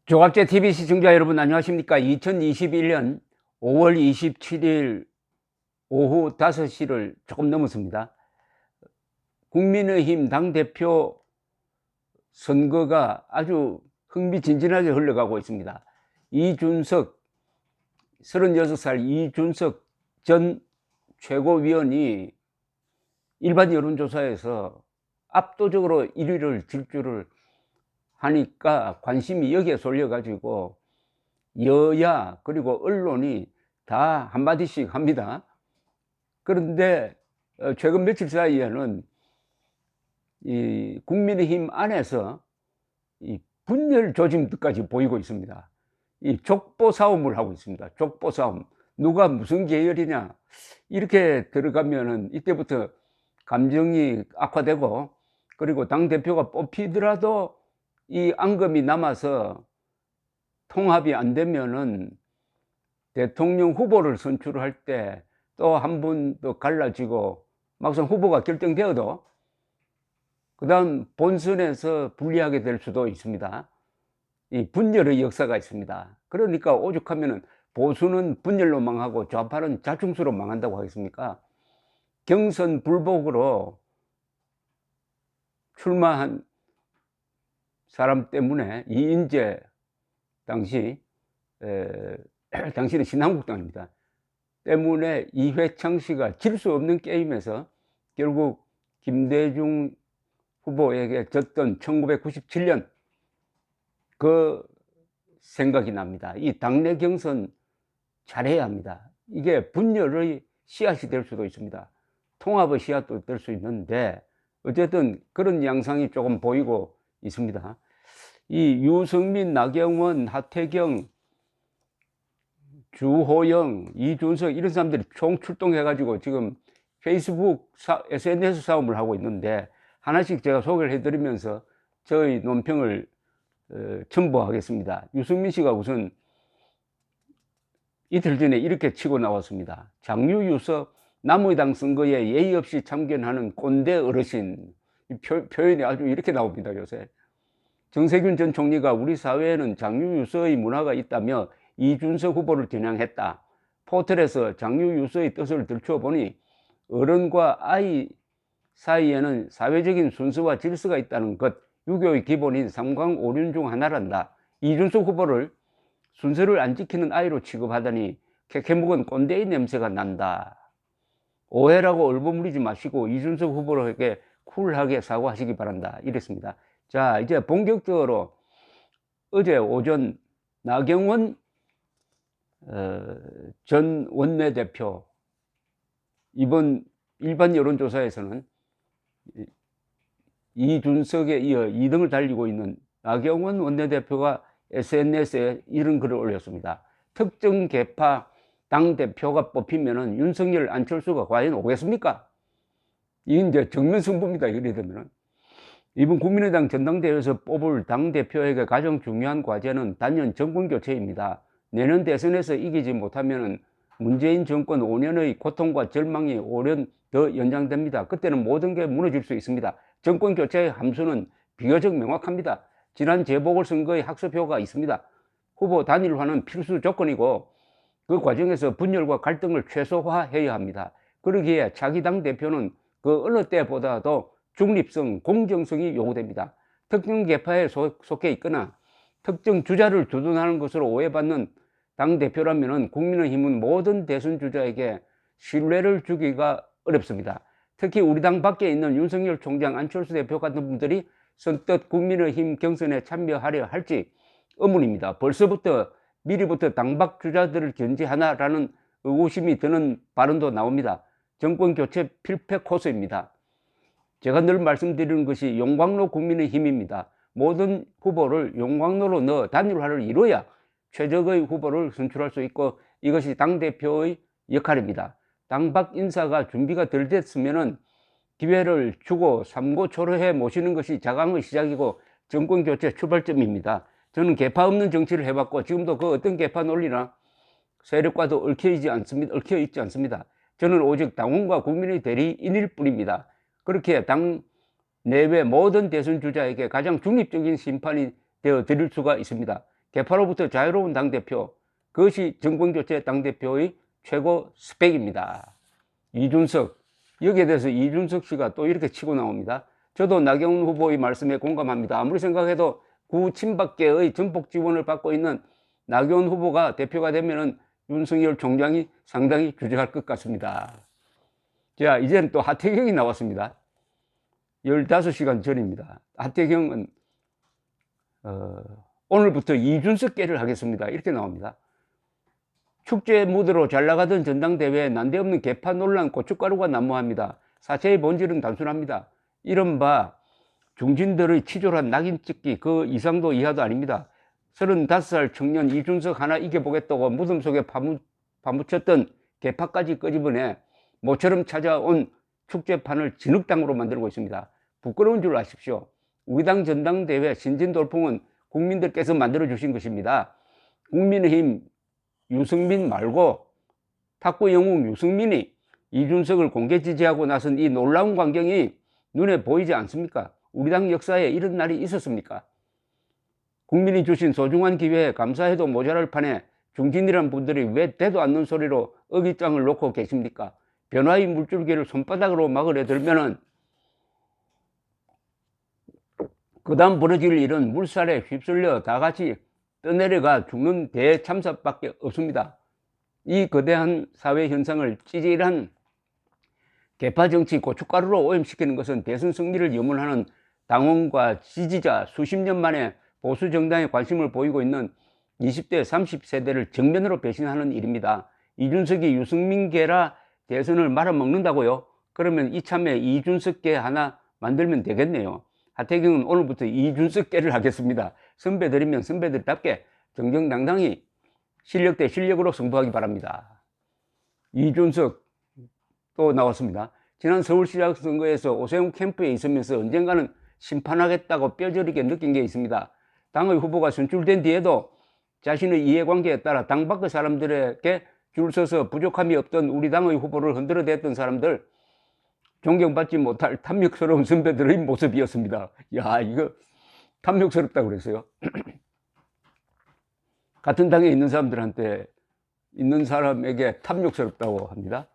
조갑제 TV 시청자 여러분 안녕하십니까? 2021년 5월 27일 오후 5시를 조금 넘었습니다. 국민의힘 당대표 선거가 아주 흥미진진하게 흘러가고 있습니다. 이준석 36살 이준석 전 최고위원이 일반 여론조사에서 압도적으로 1위를 질주를 하니까 관심이 여기에 쏠려 가지고 여야 그리고 언론이 다 한마디씩 합니다. 그런데 최근 며칠 사이에는 이 국민의힘 안에서 이 분열 조짐까지 보이고 있습니다. 이 족보 싸움을 하고 있습니다. 족보 싸움. 누가 무슨 계열이냐 이렇게 들어가면은 이때부터 감정이 악화되고, 그리고 당대표가 뽑히더라도 이 앙금이 남아서 통합이 안 되면은 대통령 후보를 선출할 때 또 한 분 더 갈라지고, 막상 후보가 결정되어도 그 다음 본선에서 불리하게 될 수도 있습니다. 이 분열의 역사가 있습니다. 그러니까 오죽하면은 보수는 분열로 망하고 좌파는 자충수로 망한다고 하겠습니까? 경선 불복으로 출마한 사람 때문에 이인재 당시 당시는 신한국당입니다. 때문에 이회창 씨가 질 수 없는 게임에서 결국 김대중 후보에게 졌던 1997년 그 생각이 납니다. 이 당내 경선 잘해야 합니다. 이게 분열의 씨앗이 될 수도 있습니다. 통합의 씨앗도 될 수 있는데 어쨌든 그런 양상이 조금 보이고 있습니다. 이 유승민, 나경원, 하태경, 주호영, 이준석 이런 사람들이 총 출동해가지고 지금 페이스북, SNS 싸움을 하고 있는데, 하나씩 제가 소개를 해드리면서 저희 논평을 첨부하겠습니다. 유승민 씨가 우선 이틀 전에 이렇게 치고 나왔습니다. 장유유서 남의당 선거에 예의 없이 참견하는 꼰대 어르신. 표현이 아주 이렇게 나옵니다, 요새. 정세균 전 총리가 우리 사회에는 장유유서의 문화가 있다며 이준석 후보를 겨냥했다. 포털에서 장유유서의 뜻을 들추어 보니 어른과 아이 사이에는 사회적인 순서와 질서가 있다는 것, 유교의 기본인 삼강오륜 중 하나란다. 이준석 후보를 순서를 안 지키는 아이로 취급하다니 캐캐묵은 꼰대의 냄새가 난다. 오해라고 얼버무리지 마시고 이준석 후보에게 쿨하게 사과하시기 바란다. 이랬습니다. 자, 이제 본격적으로 어제 오전 나경원 전 원내대표, 이번 일반 여론조사에서는 이준석에 이어 2등을 달리고 있는 나경원 원내대표가 SNS에 이런 글을 올렸습니다. 특정 계파 당대표가 뽑히면은 윤석열, 안철수가 과연 오겠습니까? 이게 이제 정면 승부입니다. 이래 되면은. 이번 국민의당 전당대회에서 뽑을 당대표에게 가장 중요한 과제는 단연 정권교체입니다. 내년 대선에서 이기지 못하면 문재인 정권 5년의 고통과 절망이 5년 더 연장됩니다. 그때는 모든 게 무너질 수 있습니다. 정권교체의 함수는 비교적 명확합니다. 지난 재보궐선거의 학습효과가 있습니다. 후보 단일화는 필수 조건이고 그 과정에서 분열과 갈등을 최소화해야 합니다. 그러기에 차기 당대표는 그 어느 때보다도 중립성, 공정성이 요구됩니다. 특정 계파에 속해 있거나 특정 주자를 주둔하는 것으로 오해받는 당대표라면 국민의힘은 모든 대선 주자에게 신뢰를 주기가 어렵습니다. 특히 우리 당 밖에 있는 윤석열 총장, 안철수 대표 같은 분들이 선뜻 국민의힘 경선에 참여하려 할지 의문입니다. 벌써부터 미리부터 당박 주자들을 견제하나라는 의구심이 드는 발언도 나옵니다. 정권교체 필패 코스입니다. 제가 늘 말씀드리는 것이 용광로 국민의힘입니다. 모든 후보를 용광로로 넣어 단일화를 이루어야 최적의 후보를 선출할 수 있고, 이것이 당대표의 역할입니다. 당박 인사가 준비가 덜 됐으면 기회를 주고 삼고초려해 모시는 것이 자강의 시작이고 정권교체 출발점입니다. 저는 계파 없는 정치를 해봤고 지금도 그 어떤 계파 논리나 세력과도 얽혀 있지 않습니다. 저는 오직 당원과 국민의 대리인일 뿐입니다. 그렇게 당 내외 모든 대선 주자에게 가장 중립적인 심판이 되어 드릴 수가 있습니다. 개파로부터 자유로운 당대표, 그것이 정권교체 당대표의 최고 스펙입니다. 이준석, 여기에 대해서 이준석 씨가 또 이렇게 치고 나옵니다. 저도 나경원 후보의 말씀에 공감합니다. 아무리 생각해도 구친박계의 전폭 지원을 받고 있는 나경원 후보가 대표가 되면은 윤석열 총장이 상당히 주저할 것 같습니다. 자, 이제는 또 하태경이 나왔습니다. 15시간 전입니다. 하태경은 오늘부터 이준석계를 하겠습니다. 이렇게 나옵니다. 축제 무대로 잘 나가던 전당대회에 난데없는 개파 논란 고춧가루가 난무합니다. 사체의 본질은 단순합니다. 이른바 중진들의 치졸한 낙인 찍기 그 이상도 이하도 아닙니다. 35살 청년 이준석 하나 이겨보겠다고 무덤 속에 파묻혔던 개파까지 끄집어내 모처럼 찾아온 축제판을 진흙탕으로 만들고 있습니다. 부끄러운 줄 아십시오. 우리 당 전당대회 신진돌풍은 국민들께서 만들어주신 것입니다. 국민의힘 유승민 말고 탁구 영웅 유승민이 이준석을 공개 지지하고 나선 이 놀라운 광경이 눈에 보이지 않습니까? 우리 당 역사에 이런 날이 있었습니까? 국민이 주신 소중한 기회에 감사해도 모자랄 판에 중진이란 분들이 왜 대도 않는 소리로 어깃장을 놓고 계십니까? 변화의 물줄기를 손바닥으로 막으려 들면은 그 다음 벌어질 일은 물살에 휩쓸려 다 같이 떠내려가 죽는 대참사밖에 없습니다. 이 거대한 사회 현상을 찌질한 개파 정치 고춧가루로 오염시키는 것은 대선 승리를 염원하는 당원과 지지자 수십 년 만에 보수 정당에 관심을 보이고 있는 20대 30세대를 정면으로 배신하는 일입니다. 이준석이 유승민계라 대선을 말아먹는다고요? 그러면 이참에 이준석계 하나 만들면 되겠네요. 하태경은 오늘부터 이준석계를 하겠습니다. 선배들이면 선배들답게 정정당당히 실력 대 실력으로 승부하기 바랍니다. 이준석 또 나왔습니다. 지난 서울시장 선거에서 오세훈 캠프에 있으면서 언젠가는 심판하겠다고 뼈저리게 느낀 게 있습니다. 당의 후보가 선출된 뒤에도 자신의 이해관계에 따라 당 밖의 사람들에게 줄 서서 부족함이 없던 우리 당의 후보를 흔들어댔던 사람들, 존경받지 못할 탐욕스러운 선배들의 모습이었습니다. 야, 이거 탐욕스럽다고 그랬어요. 같은 당에 있는 사람들한테 있는 사람에게 탐욕스럽다고 합니다.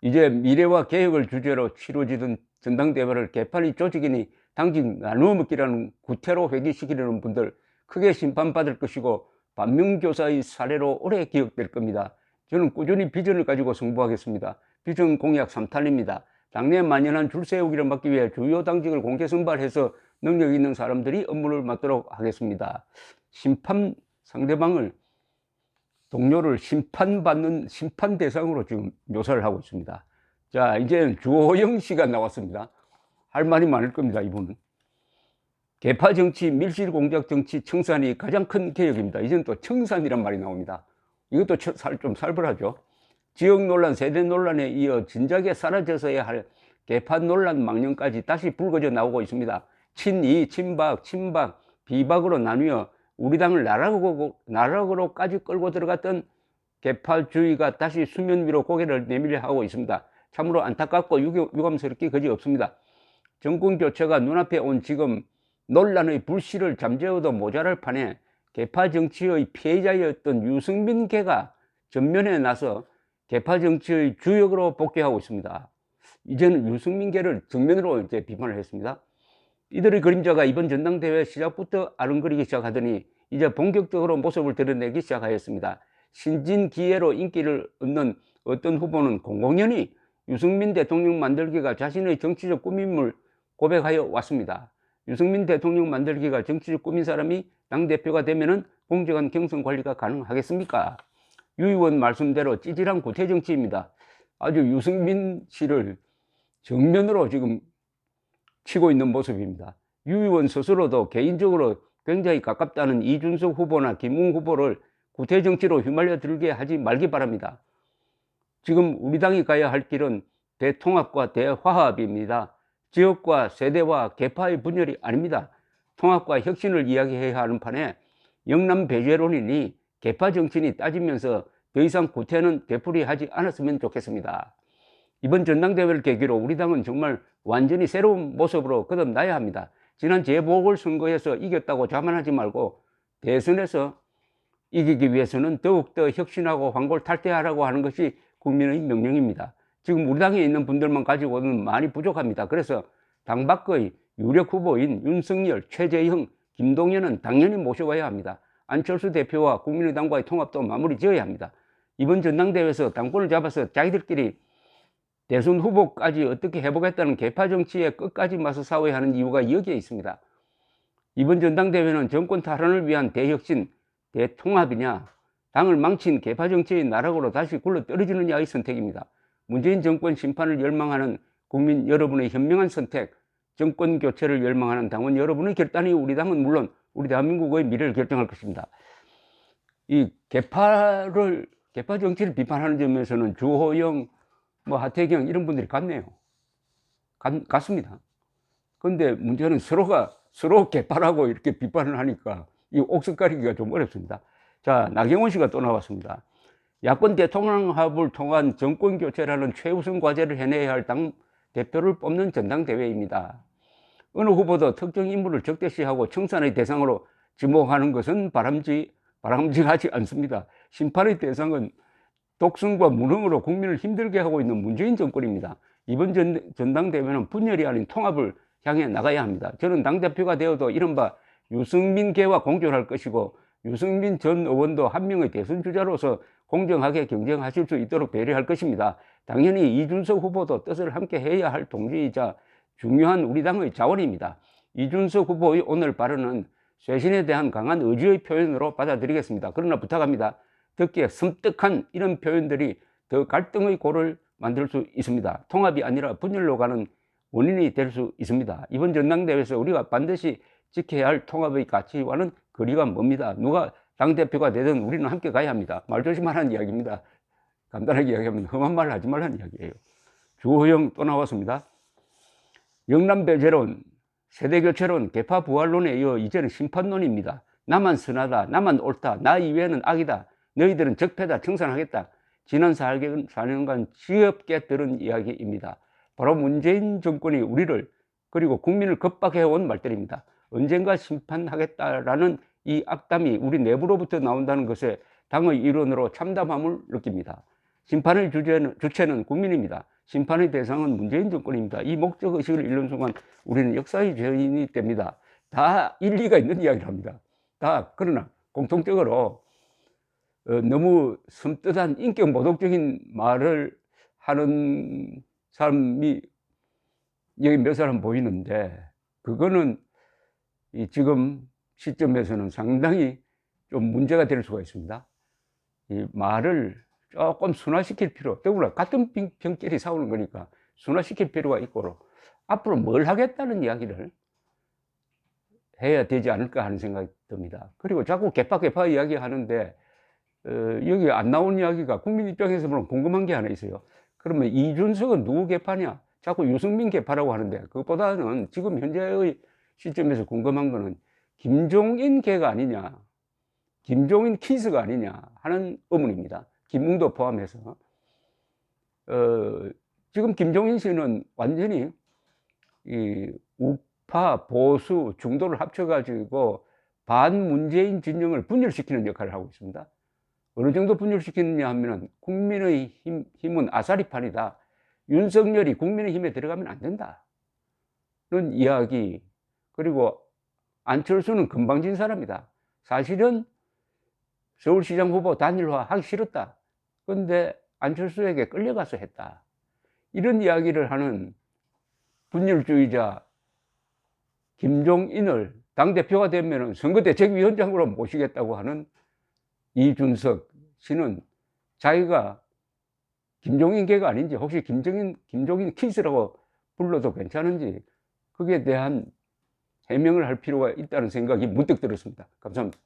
이제 미래와 개혁을 주제로 치러지던 전당대회를 개판이 조직이니 당직 나누어 먹기라는 구태로 회귀시키려는 분들 크게 심판받을 것이고 반면교사의 사례로 오래 기억될 겁니다. 저는 꾸준히 비전을 가지고 승부하겠습니다. 비전 공약 3탄입니다. 당내 만연한 줄 세우기를 막기 위해 주요 당직을 공개 선발해서 능력 있는 사람들이 업무를 맡도록 하겠습니다. 심판 상대방을 동료를 심판받는 심판 대상으로 지금 묘사를 하고 있습니다. 자, 이제는 주호영 씨가 나왔습니다. 할 말이 많을 겁니다. 이분은 개파 정치, 밀실 공작 정치, 청산이 가장 큰 개혁입니다. 이제는 또 청산이란 말이 나옵니다. 이것도 좀 살벌하죠. 지역 논란, 세대 논란에 이어 진작에 사라져서야 할 개파 논란 망령까지 다시 불거져 나오고 있습니다. 친이, 친박, 친박, 비박으로 나뉘어 우리 당을 나락으로까지 끌고 들어갔던 개파주의가 다시 수면 위로 고개를 내밀려 하고 있습니다. 참으로 안타깝고 유감스럽기 그지없습니다. 정권 교체가 눈앞에 온 지금 논란의 불씨를 잠재워도 모자랄 판에 개파 정치의 피해자였던 유승민계가 전면에 나서 개파 정치의 주역으로 복귀하고 있습니다. 이제는 유승민계를 정면으로 이제 비판을 했습니다. 이들의 그림자가 이번 전당대회 시작부터 아른거리기 시작하더니 이제 본격적으로 모습을 드러내기 시작하였습니다. 신진 기회로 인기를 얻는 어떤 후보는 공공연히 유승민 대통령 만들기가 자신의 정치적 꿈임을 고백하여 왔습니다. 유승민 대통령 만들기가 정치적 꿈인 사람이 당대표가 되면은 공정한 경선 관리가 가능하겠습니까? 유 의원 말씀대로 찌질한 구태정치입니다. 아주 유승민 씨를 정면으로 지금 치고 있는 모습입니다. 유 의원 스스로도 개인적으로 굉장히 가깝다는 이준석 후보나 김웅 후보를 구태정치로 휘말려 들게 하지 말기 바랍니다. 지금 우리 당이 가야 할 길은 대통합과 대화합입니다. 지역과 세대와 개파의 분열이 아닙니다. 통합과 혁신을 이야기해야 하는 판에 영남 배제론이니 개파 정치니 따지면서 더 이상 구태는 되풀이하지 않았으면 좋겠습니다. 이번 전당대회를 계기로 우리 당은 정말 완전히 새로운 모습으로 거듭나야 합니다. 지난 재보궐선거에서 이겼다고 자만하지 말고 대선에서 이기기 위해서는 더욱더 혁신하고 환골탈태하라고 하는 것이 국민의 명령입니다. 지금 우리 당에 있는 분들만 가지고는 많이 부족합니다. 그래서 당 밖의 유력 후보인 윤석열, 최재형, 김동연은 당연히 모셔와야 합니다. 안철수 대표와 국민의당과의 통합도 마무리 지어야 합니다. 이번 전당대회에서 당권을 잡아서 자기들끼리 대선 후보까지 어떻게 해보겠다는 개파 정치에 끝까지 맞서 싸워야 하는 이유가 여기에 있습니다. 이번 전당대회는 정권 탈환을 위한 대혁신, 대통합이냐, 당을 망친 개파 정치의 나락으로 다시 굴러 떨어지느냐의 선택입니다. 문재인 정권 심판을 열망하는 국민 여러분의 현명한 선택, 정권 교체를 열망하는 당원 여러분의 결단이 우리 당은 물론 우리 대한민국의 미래를 결정할 것입니다. 이 개파 정치를 비판하는 점에서는 주호영, 하태경 이런 분들이 같네요. 같습니다. 그런데 문제는 서로 개파라고 이렇게 비판을 하니까 이 옥석 가리기가 좀 어렵습니다. 자, 나경원 씨가 또 나왔습니다. 야권 대통합을 통한 정권 교체라는 최우선 과제를 해내야 할 당 대표를 뽑는 전당대회입니다. 어느 후보도 특정 인물을 적대시하고 청산의 대상으로 지목하는 것은 바람직하지 않습니다. 심판의 대상은 독선과 무능으로 국민을 힘들게 하고 있는 문재인 정권입니다. 이번 전당대회는 분열이 아닌 통합을 향해 나가야 합니다. 저는 당대표가 되어도 이른바 유승민계와 공존할 것이고 유승민 전 의원도 한 명의 대선 주자로서 공정하게 경쟁하실 수 있도록 배려할 것입니다. 당연히 이준석 후보도 뜻을 함께 해야 할 동지이자 중요한 우리 당의 자원입니다. 이준석 후보의 오늘 발언은 쇄신에 대한 강한 의지의 표현으로 받아들이겠습니다. 그러나 부탁합니다. 듣기에 섬뜩한 이런 표현들이 더 갈등의 골을 만들 수 있습니다. 통합이 아니라 분열로 가는 원인이 될 수 있습니다. 이번 전당대회에서 우리가 반드시 지켜야 할 통합의 가치와는 거리가 멉니다. 누가 당대표가 되든 우리는 함께 가야 합니다. 말조심하라는 이야기입니다. 간단하게 이야기하면 험한 말 하지 말라는 이야기예요. 주호영 또 나왔습니다. 영남배제론, 세대교체론, 개파 부활론에 이어 이제는 심판론입니다. 나만 선하다, 나만 옳다, 나 이외에는 악이다, 너희들은 적폐다, 청산하겠다. 지난 4년간 지겹게 들은 이야기입니다. 바로 문재인 정권이 우리를 그리고 국민을 겁박해온 말들입니다. 언젠가 심판하겠다라는 이 악담이 우리 내부로부터 나온다는 것에 당의 일원으로 참담함을 느낍니다. 심판의 주체는 국민입니다. 심판의 대상은 문재인 정권입니다. 이 목적의식을 잃는 순간 우리는 역사의 죄인이 됩니다. 다 일리가 있는 이야기를 합니다. 그러나 공통적으로 너무 섬뜩한 인격 모독적인 말을 하는 사람이 여기 몇 사람 보이는데 그거는 지금 시점에서는 상당히 좀 문제가 될 수가 있습니다. 이 말을 조금 순화시킬 더구나 같은 병끼리 싸우는 거니까 순화시킬 필요가 있고 앞으로 뭘 하겠다는 이야기를 해야 되지 않을까 하는 생각이 듭니다. 그리고 자꾸 개파 이야기 하는데 여기 안 나온 이야기가 국민 입장에서 보면 궁금한 게 하나 있어요. 그러면 이준석은 누구 개파냐? 자꾸 유승민 개파라고 하는데 그것보다는 지금 현재의 시점에서 궁금한 거는 김종인 개가 아니냐, 김종인 키스가 아니냐 하는 의문입니다. 김웅도 포함해서. 지금 김종인 씨는 완전히 이 우파, 보수, 중도를 합쳐가지고 반문재인 진영을 분열시키는 역할을 하고 있습니다. 어느 정도 분열시키느냐 하면은 국민의힘은 아사리판이다. 윤석열이 국민의힘에 들어가면 안 된다. 그런 이야기. 그리고 안철수는 건방진 사람이다. 사실은 서울시장 후보 단일화 하기 싫었다. 그런데 안철수에게 끌려가서 했다. 이런 이야기를 하는 분열주의자 김종인을 당대표가 되면 선거대책위원장으로 모시겠다고 하는 이준석 씨는 자기가 김종인계가 아닌지 혹시 김종인 키스라고 불러도 괜찮은지 거기에 대한 해명을 할 필요가 있다는 생각이 문득 들었습니다. 감사합니다.